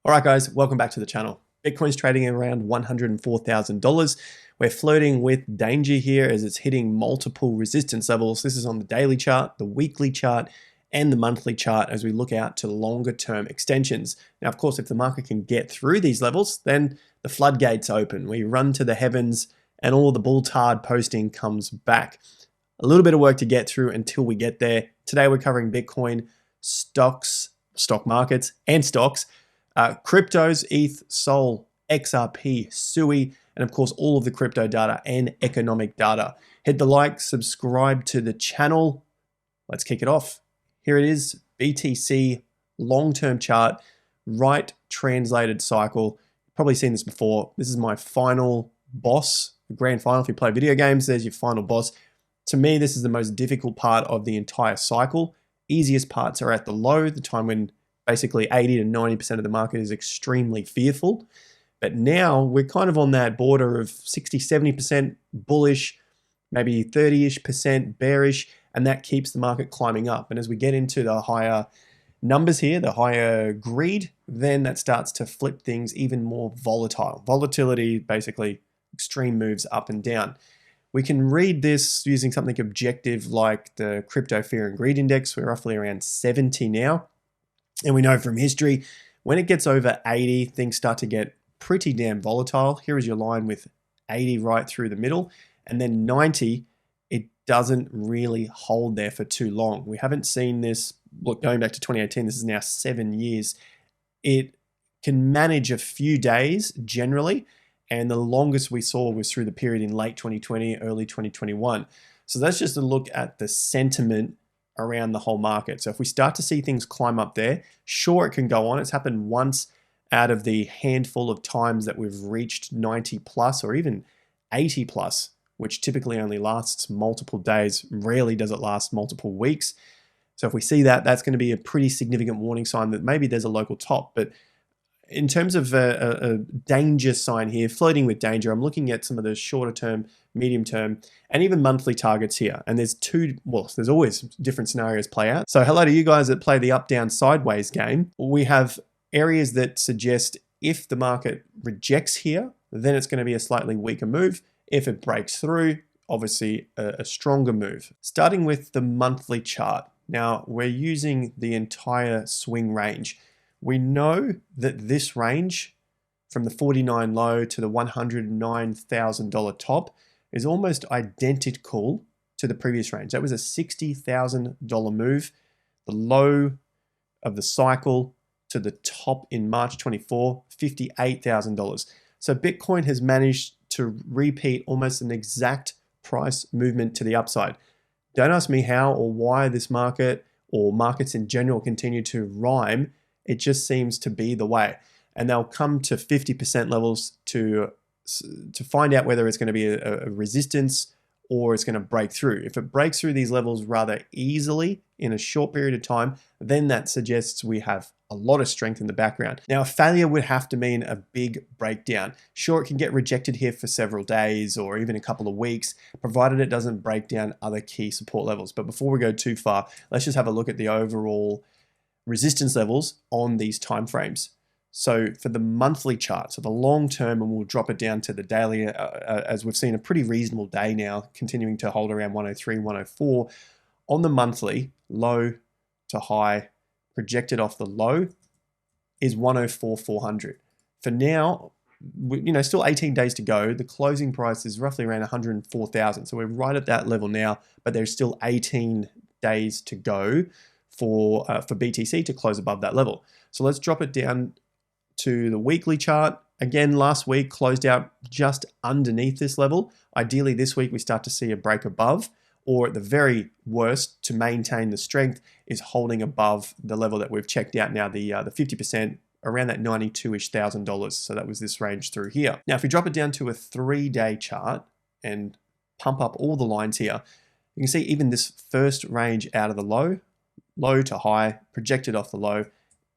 All right, guys, welcome back to the channel. Bitcoin's trading at around $104,000. We're flirting with danger here as it's hitting multiple resistance levels. This is on the daily chart, the weekly chart, and the monthly chart as we look out to longer term extensions. Now, of course, if the market can get through these levels, then the floodgates open. We run to the heavens and all the bull tard posting comes back. A little bit of work to get through until we get there. Today, we're covering Bitcoin, stocks, stock markets, and stocks. Cryptos, ETH, Sol, XRP, SUI, and of course all of the crypto data and economic data. Hit the like, subscribe to the channel. Let's kick it off. Here it is, BTC long-term chart, right translated cycle. Probably seen this before. This is my final boss, the grand final. If you play video games, there's your final boss. To me, this is the most difficult part of the entire cycle. Easiest parts are at the low, the time when basically 80 to 90% of the market is extremely fearful. But now we're kind of on that border of 60, 70% bullish, maybe 30-ish% bearish, and that keeps the market climbing up. And as we get into the higher numbers here, the higher greed, then that starts to flip things even more volatile. Volatility, basically extreme moves up and down. We can read this using something objective like the Crypto Fear and Greed Index. We're roughly around 70 now. And we know from history, when it gets over 80, things start to get pretty damn volatile. Here is your line with 80 right through the middle. And then 90, it doesn't really hold there for too long. We haven't seen this, look, going back to 2018, this is now 7 years. It can manage a few days generally. And the longest we saw was through the period in late 2020, early 2021. So that's just a look at the sentiment around the whole market. So if we start to see things climb up there, sure, it can go on. It's happened once out of the handful of times that we've reached 90 plus or even 80 plus, which typically only lasts multiple days. Rarely does it last multiple weeks. So if we see that, that's going to be a pretty significant warning sign that maybe there's a local top. But in terms of a danger sign here, flirting with danger, I'm looking at some of the shorter term, medium term, and even monthly targets here. And there's there's always different scenarios play out. So hello to you guys that play the up, down, sideways game. We have areas that suggest if the market rejects here, then it's going to be a slightly weaker move. If it breaks through, obviously a stronger move. Starting with the monthly chart. Now we're using the entire swing range. We know that this range from the 49 low to the $109,000 top is almost identical to the previous range. That was a $60,000 move. The low of the cycle to the top in March 24, $58,000. So Bitcoin has managed to repeat almost an exact price movement to the upside. Don't ask me how or why this market or markets in general continue to rhyme. It just seems to be the way. And they'll come to 50% levels to find out whether it's going to be a resistance or it's going to break through. If it breaks through these levels rather easily in a short period of time, then that suggests we have a lot of strength in the background. Now, a failure would have to mean a big breakdown. Sure, it can get rejected here for several days or even a couple of weeks, provided it doesn't break down other key support levels. But before we go too far, let's just have a look at the overall resistance levels on these time frames. So for the monthly chart, so the long term, and we'll drop it down to the daily, as we've seen a pretty reasonable day now, continuing to hold around 103, 104. On the monthly, low to high, projected off the low is 104,400. For now, still 18 days to go. The closing price is roughly around 104,000. So we're right at that level now, but there's still 18 days to go for BTC to close above that level. So let's drop it down to the weekly chart. Again, last week closed out just underneath this level. Ideally this week we start to see a break above, or at the very worst, to maintain the strength, is holding above the level that we've checked out now, the 50%, around that $92-ish thousand. So that was this range through here. Now if we drop it down to a 3-day chart and pump up all the lines here, you can see even this first range out of the low to high, projected off the low,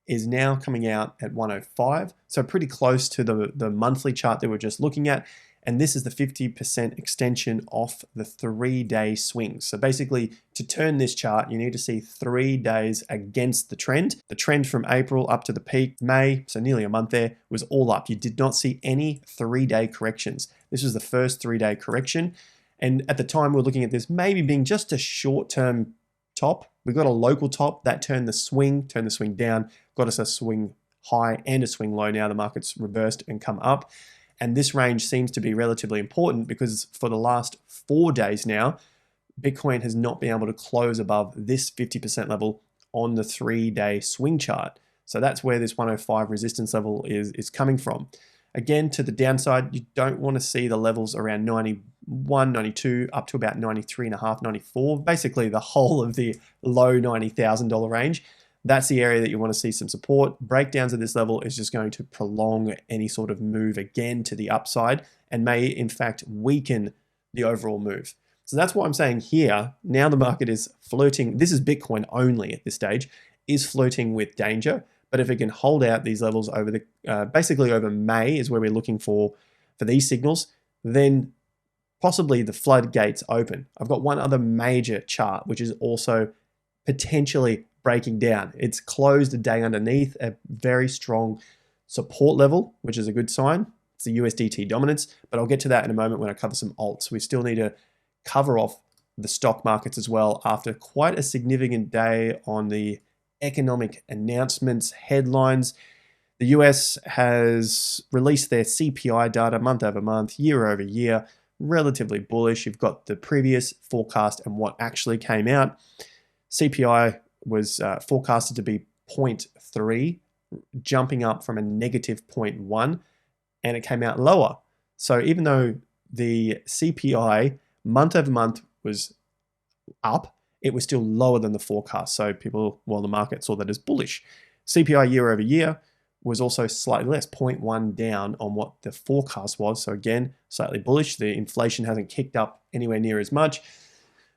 is now coming out at 105. So pretty close to the monthly chart that we're just looking at. And this is the 50% extension off the 3-day swings. So basically, to turn this chart, you need to see 3 days against the trend. The trend from April up to the peak, May, so nearly a month there, was all up. You did not see any 3-day corrections. This was the first 3-day correction. And at the time, we're looking at this maybe being just a short-term top. We got a local top that turned the swing down, got us a swing high and a swing low. Now the market's reversed and come up. And this range seems to be relatively important because for the last 4 days now, Bitcoin has not been able to close above this 50% level on the 3-day swing chart. So that's where this 105 resistance level is coming from. Again, to the downside, you don't want to see the levels around 91, 92, up to about 93.5, 94, basically the whole of the low $90,000 range. That's the area that you want to see some support. Breakdowns at this level is just going to prolong any sort of move again to the upside and may in fact weaken the overall move. So that's what I'm saying here. Now the market is flirting. This is Bitcoin only at this stage, is flirting with danger. But if it can hold out these levels over the basically over May is where we're looking for these signals, then possibly the floodgates open. I've got one other major chart which is also potentially breaking down. It's closed a day underneath a very strong support level, which is a good sign. It's the USDT dominance, but I'll get to that in a moment when I cover some alts. We still need to cover off the stock markets as well after quite a significant day on the economic announcements, headlines. The US has released their CPI data month over month, year over year, relatively bullish. You've got the previous forecast and what actually came out. CPI was forecasted to be 0.3, jumping up from a negative 0.1, and it came out lower. So even though the CPI month over month was up, it was still lower than the forecast. So the market saw that as bullish. CPI year over year was also slightly less, 0.1 down on what the forecast was. So again, slightly bullish. The inflation hasn't kicked up anywhere near as much.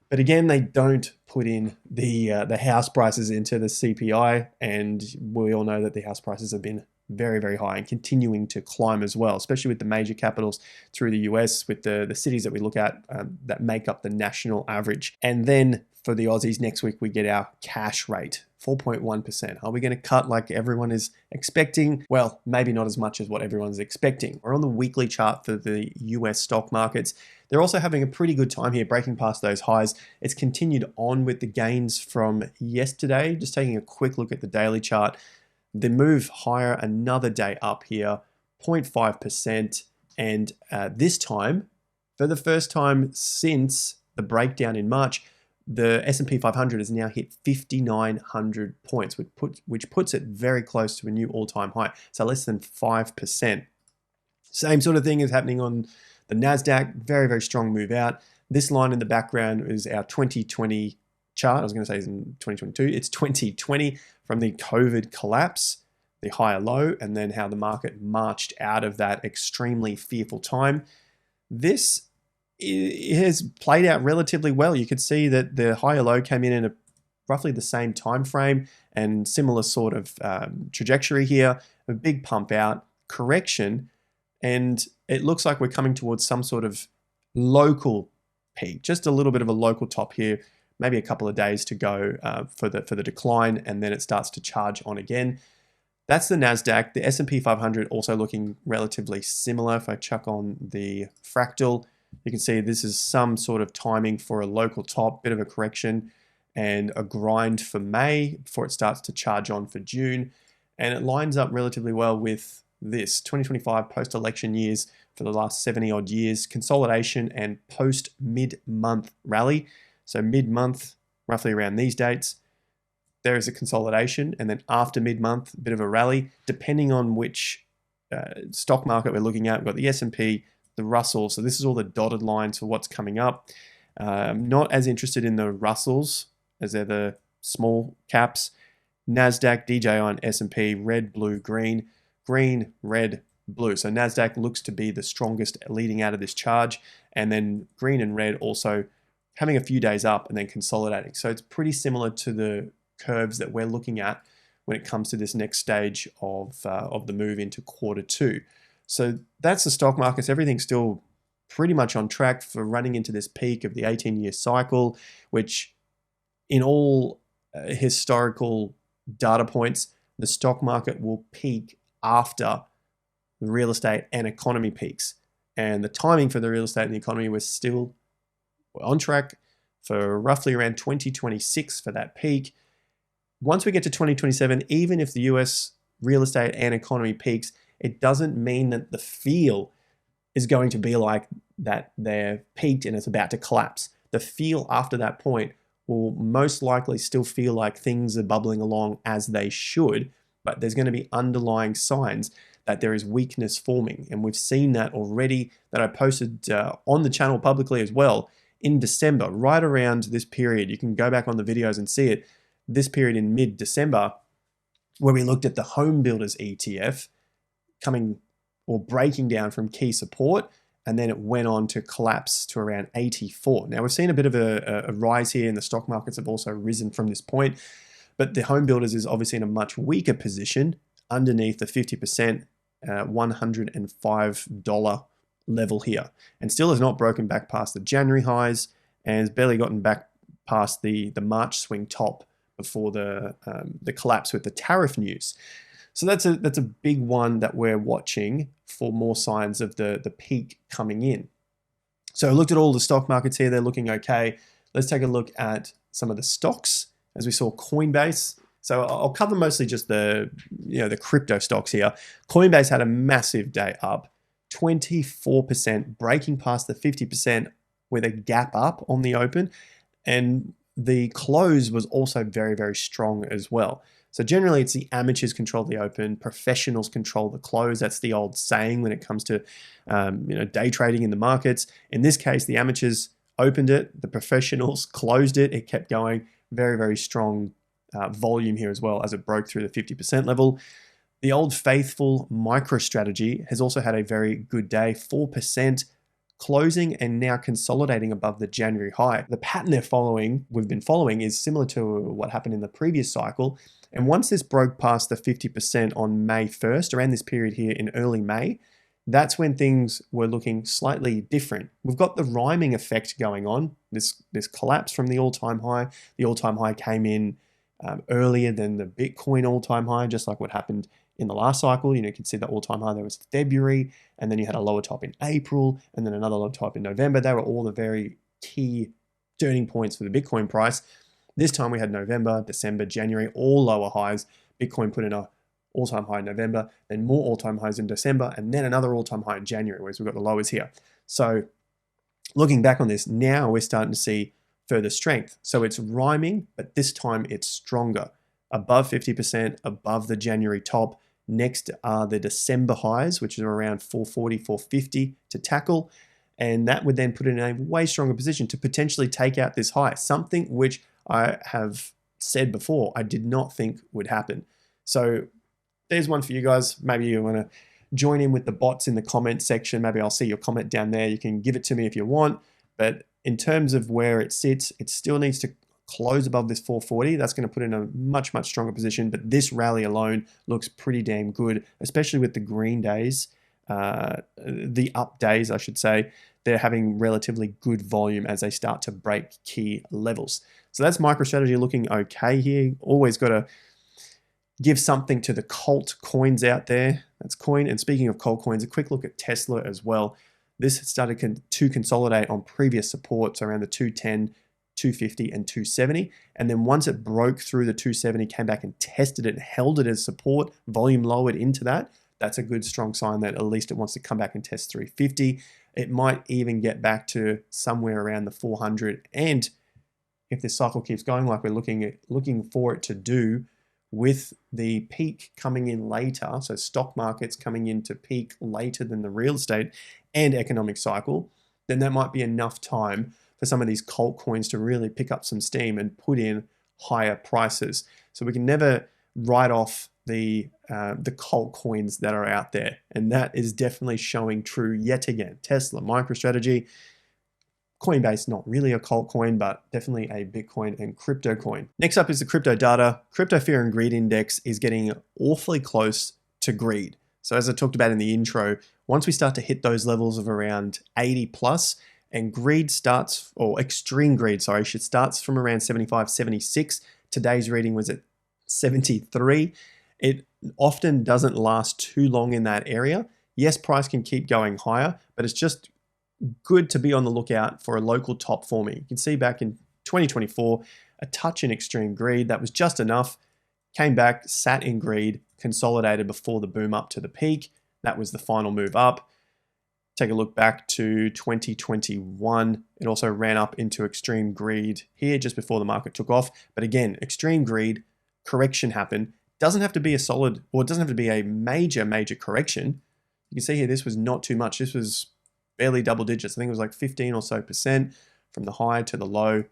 But again, they don't put in the house prices into the CPI. And we all know that the house prices have been very, very high and continuing to climb as well, especially with the major capitals through the US, with the cities that we look at that make up the national average. And then for the Aussies, next week we get our cash rate, 4.1%. Are we going to cut like everyone is expecting? Well, maybe not as much as what everyone's expecting. We're on the weekly chart for the US stock markets. They're also having a pretty good time here, breaking past those highs. It's continued on with the gains from yesterday. Just taking a quick look at the daily chart. The move higher, another day up here, 0.5%. And this time, for the first time since the breakdown in March, the S&P 500 has now hit 5,900 points, which puts it very close to a new all-time high, so less than 5%. Same sort of thing is happening on the NASDAQ, very, very strong move out. This line in the background is our 2020 chart. I was going to say it's in 2022. It's 2020 from the COVID collapse, the higher low, and then how the market marched out of that extremely fearful time. This it has played out relatively well. You could see that the higher low came in roughly the same time frame and similar sort of trajectory here. A big pump out, correction, and it looks like we're coming towards some sort of local peak. Just a little bit of a local top here. Maybe a couple of days to go for the decline, and then it starts to charge on again. That's the NASDAQ. The S&P 500 also looking relatively similar. If I chuck on the fractal, you can see this is some sort of timing for a local top, bit of a correction and a grind for May before it starts to charge on for June. And it lines up relatively well with this 2025 post-election years for the last 70 odd years, consolidation and post mid-month rally. So mid-month, roughly around these dates, there is a consolidation, and then after mid-month, a bit of a rally, depending on which stock market we're looking at. We've got the S&P, the Russell, so this is all the dotted lines for what's coming up. I'm not as interested in the Russells as they're the small caps. NASDAQ, DJI, and S&P, red, blue, green, green, red, blue. So NASDAQ looks to be the strongest leading out of this charge, and then green and red also having a few days up and then consolidating. So it's pretty similar to the curves that we're looking at when it comes to this next stage of the move into quarter two. So that's the stock markets. Everything's still pretty much on track for running into this peak of the 18-year cycle, which in all historical data points, the stock market will peak after the real estate and economy peaks. And the timing for the real estate and the economy was still on track for roughly around 2026 for that peak. Once we get to 2027, even if the US real estate and economy peaks, it doesn't mean that the feel is going to be like that they're peaked and it's about to collapse. The feel after that point will most likely still feel like things are bubbling along as they should, but there's going to be underlying signs that there is weakness forming. And we've seen that already, that I posted on the channel publicly as well in December, right around this period. You can go back on the videos and see it, this period in mid-December, where we looked at the home builders ETF coming or breaking down from key support, and then it went on to collapse to around 84. Now we've seen a bit of a rise here, and the stock markets have also risen from this point, but the home builders is obviously in a much weaker position underneath the 50% $105 level here, and still has not broken back past the January highs, and has barely gotten back past the March swing top before the collapse with the tariff news. So that's a big one that we're watching for more signs of the peak coming in. So I looked at all the stock markets here, they're looking okay. Let's take a look at some of the stocks. As we saw, Coinbase. So I'll cover mostly just the crypto stocks here. Coinbase had a massive day up, 24%, breaking past the 50% with a gap up on the open. And the close was also very, very strong as well. So generally it's the amateurs control the open, professionals control the close. That's the old saying when it comes to day trading in the markets. In this case, the amateurs opened it, the professionals closed it. It kept going. Very, very strong volume here as well as it broke through the 50% level. The old faithful MicroStrategy has also had a very good day, 4% closing and now consolidating above the January high. The pattern we've been following is similar to what happened in the previous cycle. And once this broke past the 50% on May 1st, around this period here in early May, that's when things were looking slightly different. We've got the rhyming effect going on, this collapse from the all-time high. The all-time high came in earlier than the Bitcoin all-time high, just like what happened in the last cycle. You can see the all-time high there was February, and then you had a lower top in April, and then another lower top in November. They were all the very key turning points for the Bitcoin price. This time we had November, December, January, all lower highs. Bitcoin put in a all-time high in November, then more all-time highs in December, and then another all-time high in January, whereas we've got the lows here. So looking back on this, now we're starting to see further strength. So it's rhyming, but this time it's stronger. Above 50%, above the January top. Next are the December highs, which are around 440, 450 to tackle. And that would then put it in a way stronger position to potentially take out this high, something which I have said before I did not think would happen. So there's one for you guys. Maybe you want to join in with the bots in the comment section. Maybe I'll see your comment down there. You can give it to me if you want. But in terms of where it sits, it still needs to close above this 440. That's going to put it in a much, much stronger position. But this rally alone looks pretty damn good, especially with the green days, the up days, I should say. They're having relatively good volume as they start to break key levels. So that's MicroStrategy looking okay here. Always got to give something to the cult coins out there. That's coin. And speaking of cult coins, a quick look at Tesla as well. This started to consolidate on previous supports around the 210, 250, and 270. And then once it broke through the 270, came back and tested it and held it as support, volume lowered into that. That's a good strong sign that at least it wants to come back and test 350. It might even get back to somewhere around the 400. And if this cycle keeps going like we're looking for it to do, with the peak coming in later, so stock markets coming in to peak later than the real estate and economic cycle, then that might be enough time for some of these cult coins to really pick up some steam and put in higher prices. So we can never write off the cult coins that are out there, and that is definitely showing true yet again. Tesla, MicroStrategy, Coinbase, not really a cult coin, but definitely a Bitcoin and crypto coin. Next up is the crypto data. Crypto Fear and Greed Index is getting awfully close to greed. So as I talked about in the intro, once we start to hit those levels of around 80 plus, and greed starts, or extreme greed, sorry, starts from around 75, 76. Today's reading was at 73. It often doesn't last too long in that area. Yes, price can keep going higher, but it's just good to be on the lookout for a local top for me. You can see back in 2024, a touch in extreme greed. That was just enough. Came back, sat in greed, consolidated before the boom up to the peak. That was the final move up. Take a look back to 2021. It also ran up into extreme greed here just before the market took off. But again, extreme greed, correction happened. Doesn't have to be a solid, or it doesn't have to be a major correction. You can see here, this was not too much. This was barely double digits. I think it was like 15 or so percent from the high to the low.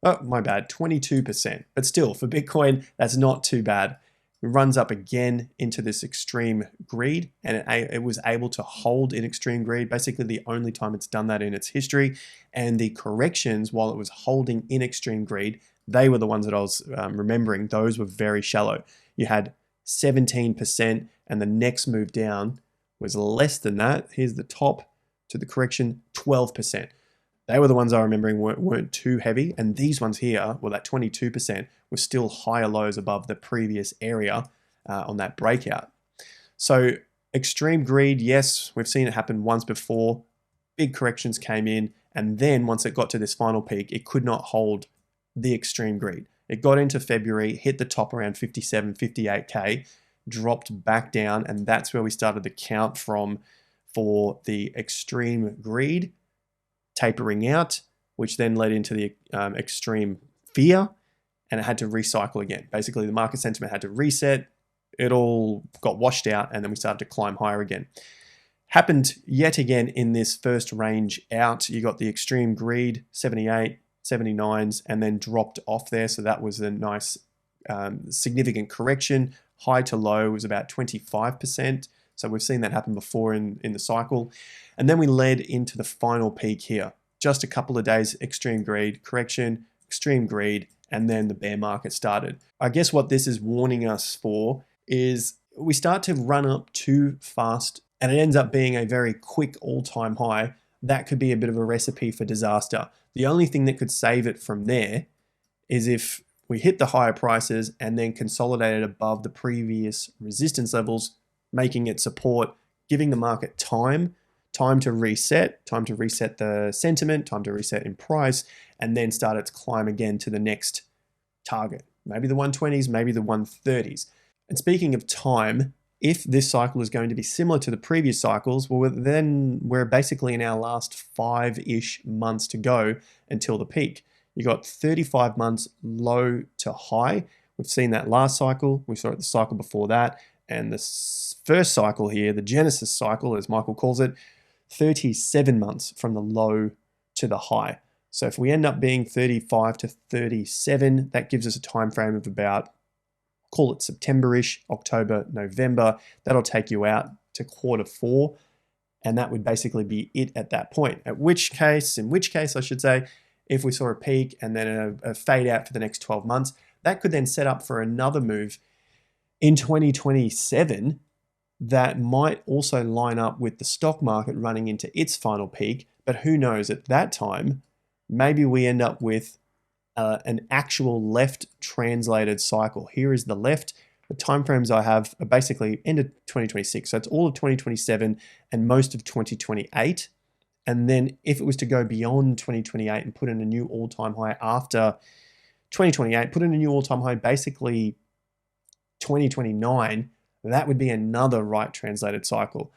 Oh, my bad, 22%. But still, for Bitcoin, that's not too bad. It runs up again into this extreme greed, and it was able to hold in extreme greed, basically the only time it's done that in its history. And the corrections, while it was holding in extreme greed, they were the ones that I was remembering. Those were very shallow. You had 17%, and the next move down was less than that. Here's the top to the correction, 12%. They were the ones I remembering weren't too heavy, and these ones here, well, that 22% was still higher lows above the previous area on that breakout. So extreme greed, yes, we've seen it happen once before. Big corrections came in, and then once it got to this final peak, it could not hold the extreme greed. It got into February, hit the top around 57, 58K, dropped back down, and that's where we started the count from for the extreme greed tapering out, which then led into the extreme fear, and it had to recycle again. Basically, the market sentiment had to reset. It all got washed out, and then we started to climb higher again. Happened yet again in this first range out. You got the extreme greed, 78, 79s, and then dropped off there. So that was a nice significant correction. High to low was about 25%. So we've seen that happen before in the cycle. And then we led into the final peak here. Just a couple of days, extreme greed, correction, extreme greed, and then the bear market started. I guess what this is warning us for is we start to run up too fast, and it ends up being a very quick all-time high. That could be a bit of a recipe for disaster. The only thing that could save it from there is if we hit the higher prices and then consolidated above the previous resistance levels, making it support, giving the market time to reset the sentiment, time to reset in price, and then start its climb again to the next target. Maybe the 120s, maybe the 130s. And speaking of time, if this cycle is going to be similar to the previous cycles, well, then we're basically in our last 5-ish months to go until the peak. You got 35 months low to high. We've seen that last cycle. We saw it the cycle before that. And the first cycle here, the Genesis cycle, as Michael calls it, 37 months from the low to the high. So if we end up being 35 to 37, that gives us a time frame of about, call it September-ish, October, November. That'll take you out to Q4, and that would basically be it at that point. In which case, I should say, if we saw a peak and then a fade out for the next 12 months, that could then set up for another move in 2027 that might also line up with the stock market running into its final peak. But who knows, at that time, maybe we end up with an actual left translated cycle. Here is the left. The timeframes I have are basically end of 2026. So it's all of 2027 and most of 2028. And then if it was to go beyond 2028 and put in a new all-time high after 2028, put in a new all-time high basically 2029, that would be another right translated cycle.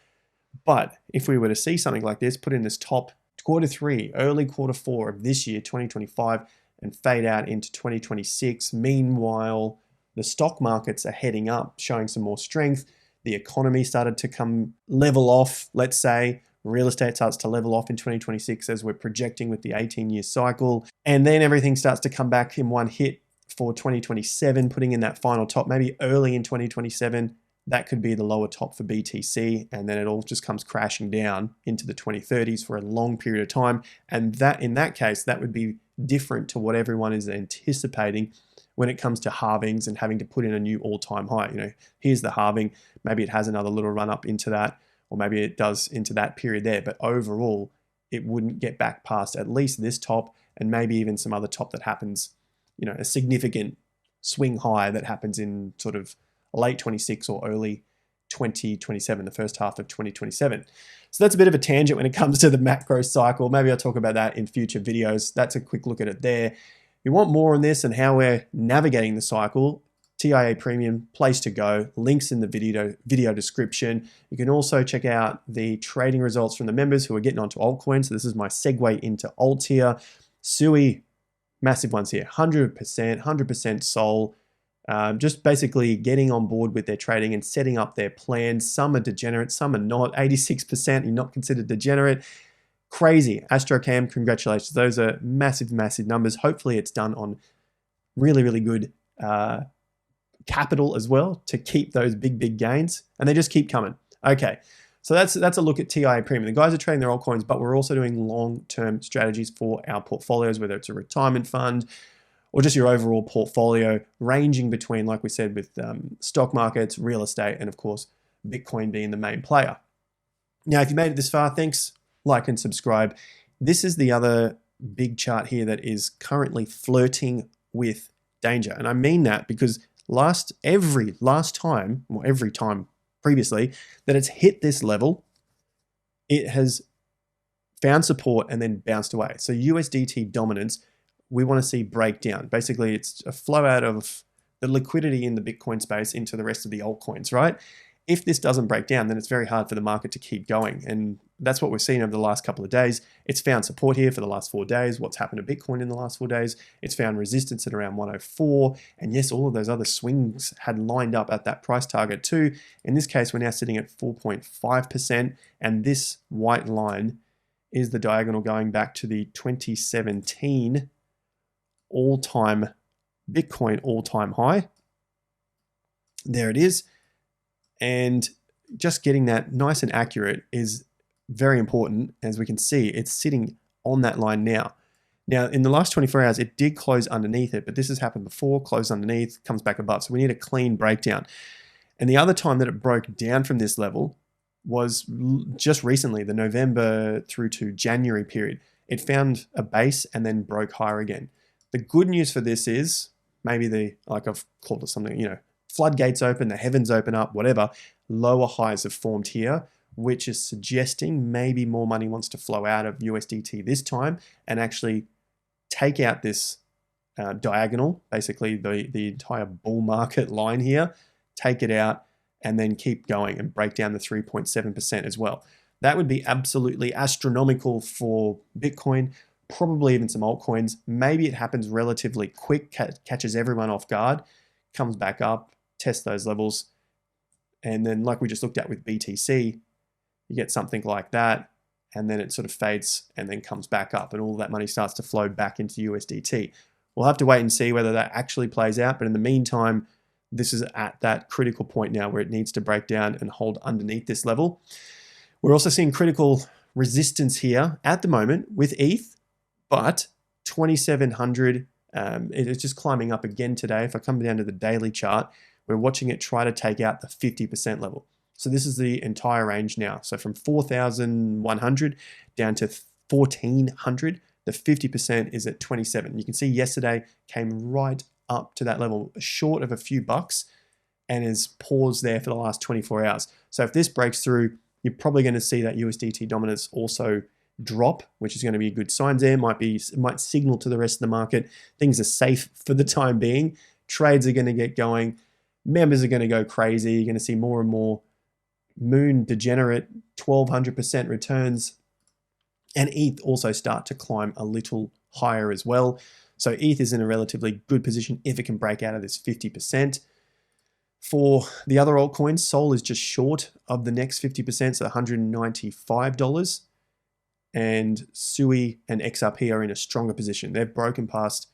But if we were to see something like this, put in this top Q3, early Q4 of this year, 2025, and fade out into 2026, meanwhile, the stock markets are heading up, showing some more strength. The economy started to come level off, let's say. Real estate starts to level off in 2026 as we're projecting with the 18-year cycle. And then everything starts to come back in one hit for 2027, putting in that final top, maybe early in 2027. That could be the lower top for BTC, and then it all just comes crashing down into the 2030s for a long period of time. And that, in that case, that would be different to what everyone is anticipating when it comes to halvings and having to put in a new all-time high. You know, here's the halving, maybe it has another little run up into that, or maybe it does into that period there, but overall, it wouldn't get back past at least this top and maybe even some other top that happens, you know, a significant swing high that happens in sort of late 26 or early 2027, the first half of 2027. So that's a bit of a tangent when it comes to the macro cycle. Maybe I'll talk about that in future videos. That's a quick look at it there. If you want more on this and how we're navigating the cycle, TIA Premium, place to go. Links in the video description. You can also check out the trading results from the members who are getting onto altcoins. So this is my segue into alt here. Sui, massive ones here, 100% Sol. Just basically getting on board with their trading and setting up their plans. Some are degenerate, some are not. 86% you're not considered degenerate. Crazy. AstroCam, congratulations. Those are massive, massive numbers. Hopefully it's done on really, really good capital as well to keep those big, big gains. And they just keep coming. Okay, so that's a look at TIA Premium. The guys are trading their altcoins, but we're also doing long-term strategies for our portfolios, whether it's a retirement fund, or just your overall portfolio, ranging between, like we said, with stock markets, real estate, and of course, Bitcoin being the main player. Now, if you made it this far, thanks, like and subscribe. This is the other big chart here that is currently flirting with danger. And I mean that because every time previously that it's hit this level, it has found support and then bounced away. So USDT dominance, we want to see breakdown. Basically, it's a flow out of the liquidity in the Bitcoin space into the rest of the altcoins, right? If this doesn't break down, then it's very hard for the market to keep going. And that's what we've seen over the last couple of days. It's found support here for the last 4 days. What's happened to Bitcoin in the last 4 days? It's found resistance at around 104. And yes, all of those other swings had lined up at that price target too. In this case, we're now sitting at 4.5%. And this white line is the diagonal going back to the 2017 all-time Bitcoin all-time high. There it is. And just getting that nice and accurate is very important. As we can see, it's sitting on that line now. Now, in the last 24 hours, it did close underneath it, but this has happened before, closed underneath, comes back above. So we need a clean breakdown. And the other time that it broke down from this level was just recently, the November through to January period. It found a base and then broke higher again. The good news for this is maybe like I've called it something, you know, floodgates open, the heavens open up, whatever, lower highs have formed here, which is suggesting maybe more money wants to flow out of USDT this time and actually take out this diagonal, basically the entire bull market line here, take it out and then keep going and break down the 3.7% as well. That would be absolutely astronomical for Bitcoin, probably even some altcoins. Maybe it happens relatively quick, catches everyone off guard, comes back up, tests those levels. And then like we just looked at with BTC, you get something like that, and then it sort of fades and then comes back up and all that money starts to flow back into USDT. We'll have to wait and see whether that actually plays out. But in the meantime, this is at that critical point now where it needs to break down and hold underneath this level. We're also seeing critical resistance here at the moment with ETH, but 2,700, it is just climbing up again today. If I come down to the daily chart, we're watching it try to take out the 50% level. So this is the entire range now. So from 4,100 down to 1,400, the 50% is at 27. You can see yesterday came right up to that level, short of a few bucks, and is paused there for the last 24 hours. So if this breaks through, you're probably going to see that USDT dominance also drop, which is going to be a good sign there. It might signal to the rest of the market things are safe for the time being. Trades are going to get going. Members are going to go crazy. You're going to see more and more moon degenerate 1,200% returns, and ETH also start to climb a little higher as well. So ETH is in a relatively good position if it can break out of this 50%. For the other altcoins, Sol is just short of the next 50%, so $195. And Sui and XRP are in a stronger position. They've broken past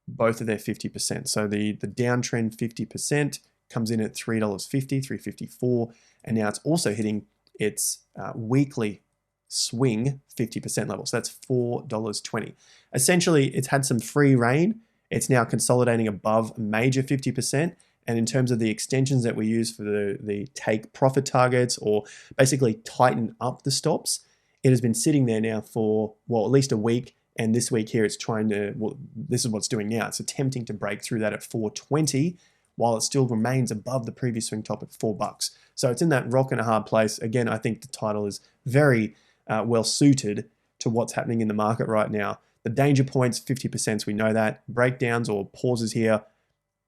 both of their 50%. So the downtrend 50% comes in at $3.50, $3.54, and now it's also hitting its weekly swing 50% level. So that's $4.20. Essentially, it's had some free reign. It's now consolidating above major 50%. And in terms of the extensions that we use for the take profit targets, or basically tighten up the stops, it has been sitting there now for, well, at least a week. And this week here, it's trying to, well, this is what it's doing now. It's attempting to break through that at 420, while it still remains above the previous swing top at $4. So it's in that rock and a hard place. Again, I think the title is very well suited to what's happening in the market right now. The danger points, 50%, we know that. Breakdowns or pauses here.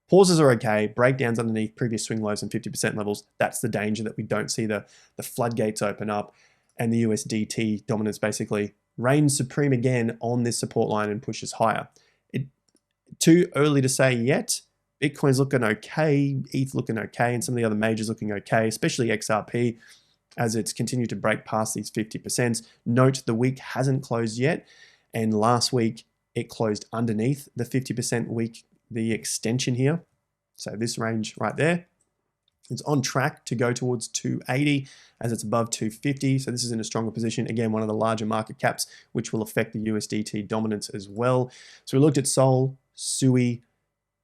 Pauses are okay. Breakdowns underneath previous swing lows and 50% levels, that's the danger, that we don't see the floodgates open up and the USDT dominance basically reigns supreme again on this support line and pushes higher. Too early to say yet. Bitcoin's looking okay, ETH looking okay, and some of the other majors looking okay, especially XRP, as it's continued to break past these 50%. Note the week hasn't closed yet, and last week it closed underneath the 50% week, the extension here. So this range right there, it's on track to go towards 280 as it's above 250. So this is in a stronger position. Again, one of the larger market caps, which will affect the USDT dominance as well. So we looked at Sol, SUI,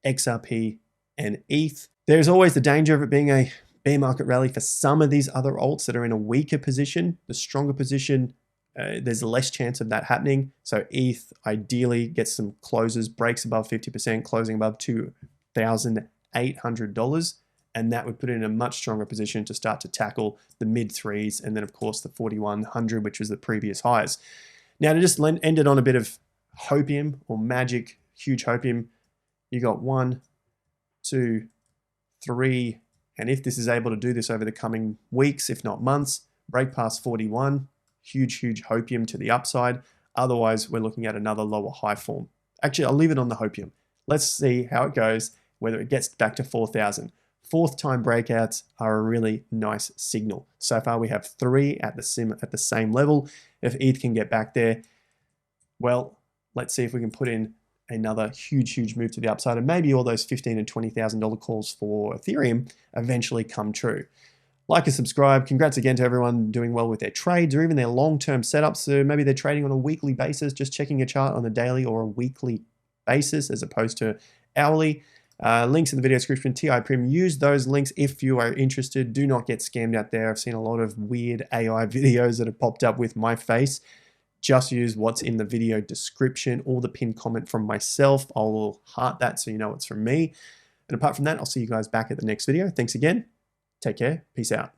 XRP, and ETH. There's always the danger of it being a bear market rally for some of these other alts that are in a weaker position. The stronger position, there's less chance of that happening. So ETH ideally gets some closes, breaks above 50%, closing above $2,800. And that would put it in a much stronger position to start to tackle the mid threes. And then of course the 4,100, which was the previous highs. Now to just end it on a bit of hopium or magic, huge hopium. You got 1, 2, 3, and if this is able to do this over the coming weeks, if not months, break past 41, huge hopium to the upside. Otherwise, we're looking at another lower high form. Actually, I'll leave it on the hopium. Let's see how it goes, whether it gets back to 4,000. Fourth time breakouts are a really nice signal. So far, we have 3 at the same level. If ETH can get back there, well, let's see if we can put in another huge move to the upside, and maybe all those $15,000 and $20,000 calls for Ethereum eventually come true. Like and subscribe. Congrats again to everyone doing well with their trades or even their long-term setups. So maybe they're trading on a weekly basis, just checking a chart on a daily or a weekly basis as opposed to hourly. Links in the video description, TI Prim. Use those links if you are interested. Do not get scammed out there. I've seen a lot of weird AI videos that have popped up with my face. Just use what's in the video description or the pinned comment from myself. I will heart that so you know it's from me. And apart from that, I'll see you guys back at the next video. Thanks again. Take care. Peace out.